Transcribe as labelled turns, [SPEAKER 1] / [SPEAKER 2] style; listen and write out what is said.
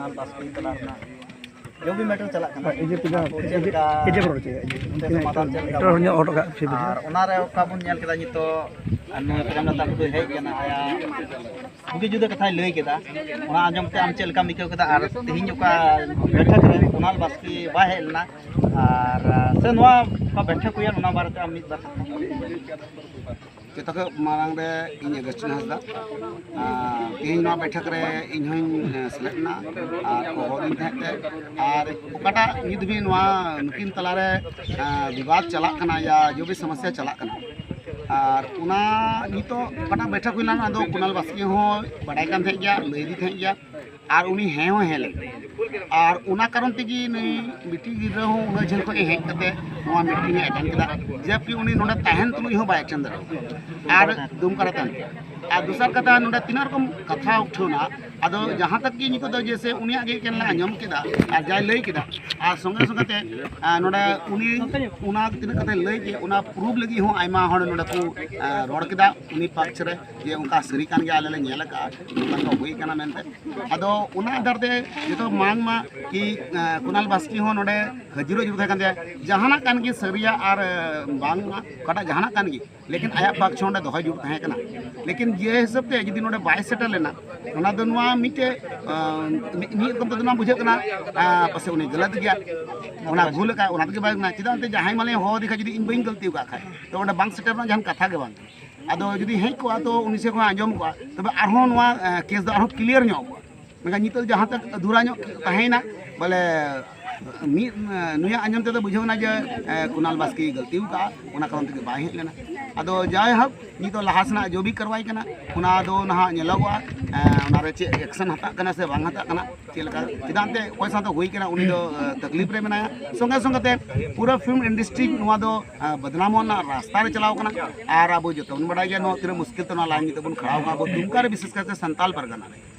[SPEAKER 1] कुणाल बास्की तला जो भी मैटर चला बुगी जुदा कथा लई केदा आजम ते आम चलका मिकौ केदा और तेहिं का बैठक रे कुणाल बास्की बा हेलना और से नवा का बैठक हुई ना बारे आम मिद बार
[SPEAKER 2] जतक मांग रे इन अगस्टिन हसदा तेहिं नवा बैठक रे इन हन सेलेक्टना और को होदिन थाते और ओकाटा निद भी नवा नुकिन तला रे विवाद चला कना या जो भी समस्या चला कना और उना नितो ओकाटा बैठक हुई ना दो कुणाल बास्की हो बड़ाई कान थे गया लईदी थे गया और उनी हे हो हेले और उना कारण तेगी नई मीटिंग गिरा हो उना झल को हेज कते नवा मीटिंग अटेंड केदा जबकि उनी नोडा तहन तुम हो बाय अटेंड और दुम करतन और दूसर कथा नोडा तीन रकम कथा उठोना आदो जहाँ तक कि निको जैसे उनिया गे केन ला आंजम केदा और जाय लई केदा और संगे संगे ते नोडा उनी उना तीन कथा लई के उना प्रूफ लगी हो आयमा हण नोडा को रोड केदा उनी पक्ष रे जे उनका सरी कान गे आले ले नेल का उनका होई कना मेनते आदो उना आधार ते जतो मांग मा कि कुणाल बास्की हो नोडे हजिरो जुब था जहाना कान की सरिया और बांग कटा जहाना कान की लेकिन आया पक्ष होंडे दोहा जुब था कना लेकिन ये हिसाब ते जदी नोडे बाय सेटल लेना ओना दो नवा मिटे मी रकम तो ना बुझे कना पसे उनी गलत गया ओना भूल का ओना के बाय ना चिदा ते जहाय माने हो दिखा जदी इन बइन गलती का खाय तो ओना बांग सेटल ना जहान कथा के बांग आदो जदी हेज को तो उनी से को आंजम को तबे आरो नवा केस दो आरो क्लियर नो मैं नित जहाँ तक अधूरा तहना बोले नुया आंजम ते बुझेना जे कुणाल बास्की गलती का कारण तक बाय हेज लेना अदो जाय हक नित लहासना जो भी करवाई कना उना दो नहा नेलगवा उनारे चे एक्शन हता कना से बांग हता कना चेलका चिदांते कोई सा तो होई कना उनी दो तकलीफ रे मेनाया संगे संगे ते पूरा फिल्म इंडस्ट्री नुआ दो बदनाम ना रास्ता रे चलाव कना और अब जो तन बड़ा गया नो तिरे मुश्किल तो ना लाइन तबन खड़ा होगा अब दुमका रे विशेष करके संताल परगना रे